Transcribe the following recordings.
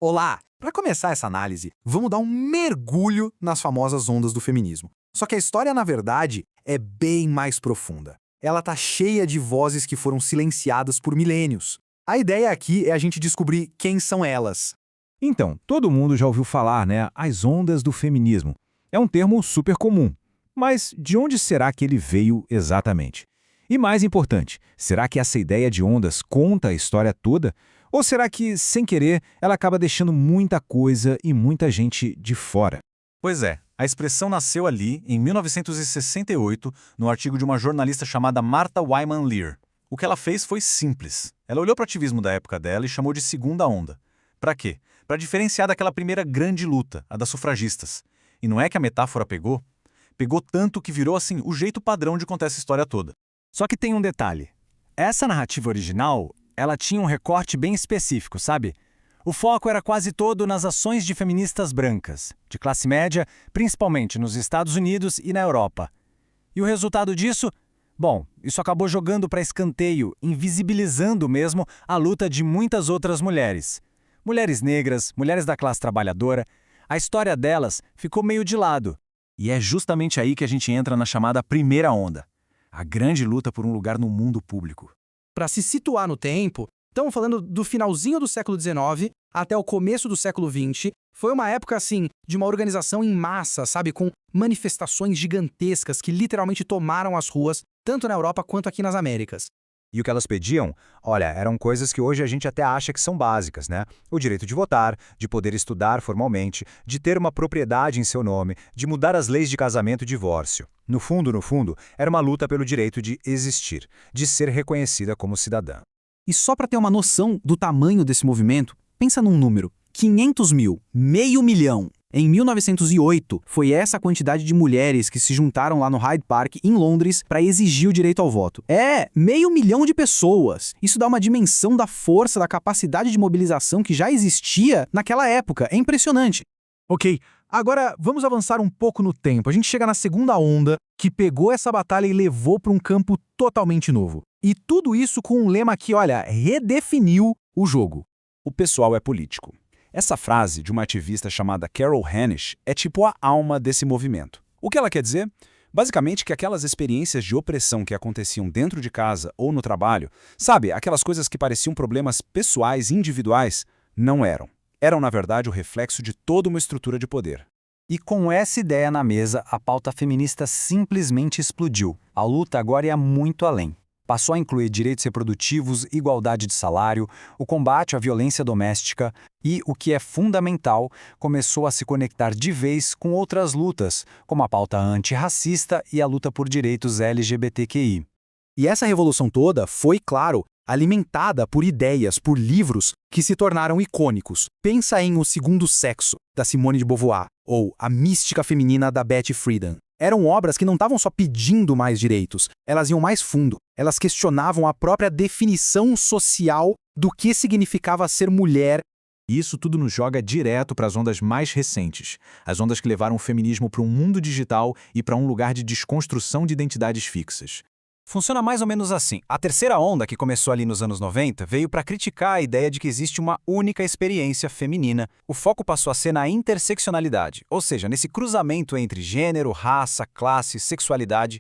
Olá! Para começar essa análise, vamos dar um mergulho nas famosas ondas do feminismo. Só que a história, na verdade, é bem mais profunda. Ela tá cheia de vozes que foram silenciadas por milênios. A ideia aqui é a gente descobrir quem são elas. Então, todo mundo já ouviu falar, né? As ondas do feminismo. É um termo super comum. Mas de onde será que ele veio exatamente? E mais importante, será que essa ideia de ondas conta a história toda? Ou será que, sem querer, ela acaba deixando muita coisa e muita gente de fora? Pois é, a expressão nasceu ali, em 1968, no artigo de uma jornalista chamada Martha Wyman Lear. O que ela fez foi simples. Ela olhou para o ativismo da época dela e chamou de segunda onda. Para quê? Para diferenciar daquela primeira grande luta, a das sufragistas. E não é que a metáfora pegou? Pegou tanto que virou, assim, o jeito padrão de contar essa história toda. Só que tem um detalhe. Essa narrativa original, ela tinha um recorte bem específico, sabe? O foco era quase todo nas ações de feministas brancas, de classe média, principalmente nos Estados Unidos e na Europa. E o resultado disso? Bom, isso acabou jogando para escanteio, invisibilizando mesmo a luta de muitas outras mulheres. Mulheres negras, mulheres da classe trabalhadora, a história delas ficou meio de lado. E é justamente aí que a gente entra na chamada primeira onda. A grande luta por um lugar no mundo público. Para se situar no tempo, estamos falando do finalzinho do século XIX até o começo do século XX. Foi uma época, assim, de uma organização em massa, sabe? Com manifestações gigantescas que literalmente tomaram as ruas, tanto na Europa quanto aqui nas Américas. E o que elas pediam? Olha, eram coisas que hoje a gente até acha que são básicas, né? O direito de votar, de poder estudar formalmente, de ter uma propriedade em seu nome, de mudar as leis de casamento e divórcio. No fundo, era uma luta pelo direito de existir, de ser reconhecida como cidadã. E só para ter uma noção do tamanho desse movimento, pensa num número: 500 mil, meio milhão. Em 1908, foi essa a quantidade de mulheres que se juntaram lá no Hyde Park, em Londres, para exigir o direito ao voto. É, meio milhão de pessoas. Isso dá uma dimensão da força, da capacidade de mobilização que já existia naquela época. É impressionante. Ok, agora vamos avançar um pouco no tempo. A gente chega na segunda onda, que pegou essa batalha e levou para um campo totalmente novo. E tudo isso com um lema que, olha, redefiniu o jogo. O pessoal é político. Essa frase de uma ativista chamada Carol Hanisch é tipo a alma desse movimento. O que ela quer dizer? Basicamente que aquelas experiências de opressão que aconteciam dentro de casa ou no trabalho, sabe, aquelas coisas que pareciam problemas pessoais, individuais, não eram. Eram, na verdade, o reflexo de toda uma estrutura de poder. E com essa ideia na mesa, a pauta feminista simplesmente explodiu. A luta agora ia muito além. Passou a incluir direitos reprodutivos, igualdade de salário, o combate à violência doméstica e, o que é fundamental, começou a se conectar de vez com outras lutas, como a pauta antirracista e a luta por direitos LGBTQI. E essa revolução toda foi, claro, alimentada por ideias, por livros que se tornaram icônicos. Pensa em O Segundo Sexo, da Simone de Beauvoir, ou A Mística Feminina, da Betty Friedan. Eram obras que não estavam só pedindo mais direitos, elas iam mais fundo. Elas questionavam a própria definição social do que significava ser mulher. E isso tudo nos joga direto para as ondas mais recentes. As ondas que levaram o feminismo para um mundo digital e para um lugar de desconstrução de identidades fixas. Funciona mais ou menos assim. A terceira onda, que começou ali nos anos 90, veio para criticar a ideia de que existe uma única experiência feminina. O foco passou a ser na interseccionalidade, ou seja, nesse cruzamento entre gênero, raça, classe, sexualidade.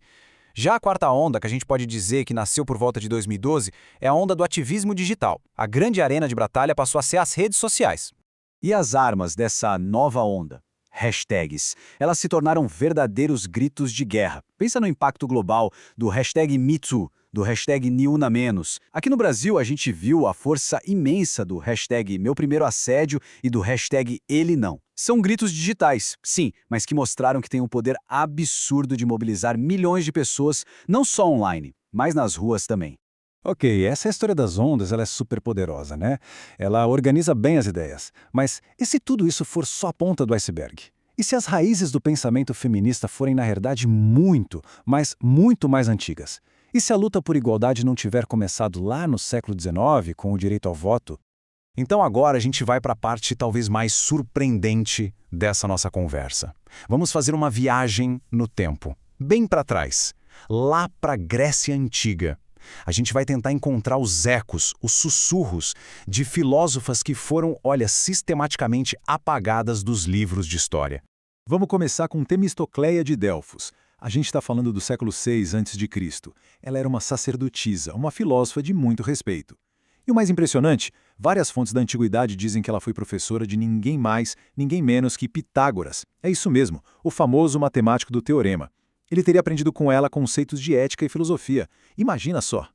Já a quarta onda, que a gente pode dizer que nasceu por volta de 2012, é a onda do ativismo digital. A grande arena de batalha passou a ser as redes sociais. E as armas dessa nova onda? Hashtags. Elas se tornaram verdadeiros gritos de guerra. Pensa no impacto global do hashtag MeToo, do hashtag Niuna Menos. Aqui no Brasil, a gente viu a força imensa do hashtag Meu Primeiro Assédio e do hashtag Ele Não. São gritos digitais, sim, mas que mostraram que tem um poder absurdo de mobilizar milhões de pessoas, não só online, mas nas ruas também. Ok, essa história das ondas ela é super poderosa, né? Ela organiza bem as ideias. Mas e se tudo isso for só a ponta do iceberg? E se as raízes do pensamento feminista forem, na verdade, muito mais antigas? E se a luta por igualdade não tiver começado lá no século XIX, com o direito ao voto? Então agora a gente vai para a parte talvez mais surpreendente dessa nossa conversa. Vamos fazer uma viagem no tempo, bem para trás, lá para a Grécia Antiga. A gente vai tentar encontrar os ecos, os sussurros de filósofas que foram, olha, sistematicamente apagadas dos livros de história. Vamos começar com Temistocleia de Delfos. A gente está falando do século VI a.C. Ela era uma sacerdotisa, uma filósofa de muito respeito. E o mais impressionante, várias fontes da antiguidade dizem que ela foi professora de ninguém mais, ninguém menos que Pitágoras. É isso mesmo, o famoso matemático do Teorema. Ele teria aprendido com ela conceitos de ética e filosofia. Imagina só.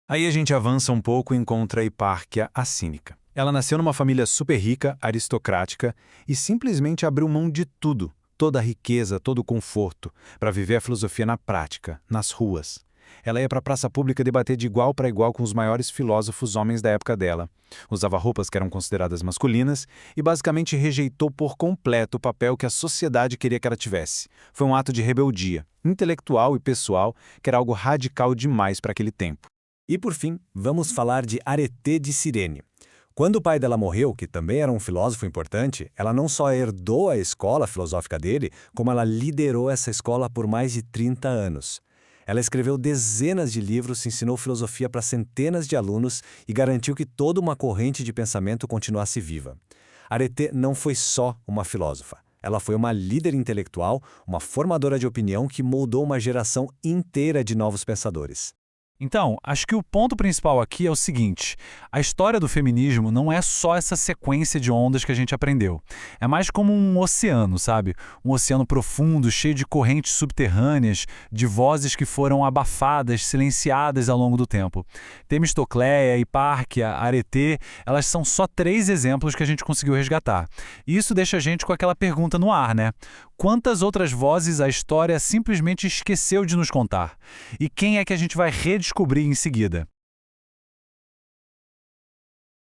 Aí a gente avança um pouco e encontra a Hipárquia a Cínica. Ela nasceu numa família super rica, aristocrática, e simplesmente abriu mão de tudo, toda a riqueza, todo o conforto, para viver a filosofia na prática, nas ruas. Ela ia para a praça pública debater de igual para igual com os maiores filósofos homens da época dela. Usava roupas que eram consideradas masculinas e basicamente rejeitou por completo o papel que a sociedade queria que ela tivesse. Foi um ato de rebeldia, intelectual e pessoal, que era algo radical demais para aquele tempo. E por fim, vamos falar de Areté de Cirene. Quando o pai dela morreu, que também era um filósofo importante, ela não só herdou a escola filosófica dele, como ela liderou essa escola por mais de 30 anos. Ela escreveu dezenas de livros, ensinou filosofia para centenas de alunos e garantiu que toda uma corrente de pensamento continuasse viva. Areté não foi só uma filósofa. Ela foi uma líder intelectual, uma formadora de opinião que moldou uma geração inteira de novos pensadores. Então, acho que o ponto principal aqui é o seguinte: a história do feminismo não é só essa sequência de ondas que a gente aprendeu. É mais como um oceano, sabe? Um oceano profundo, cheio de correntes subterrâneas, de vozes que foram abafadas, silenciadas ao longo do tempo. Temistocleia, Hipárquia, Areté, elas são só 3 exemplos que a gente conseguiu resgatar. E isso deixa a gente com aquela pergunta no ar, né? Quantas outras vozes a história simplesmente esqueceu de nos contar? E quem é que a gente vai redescobrir em seguida?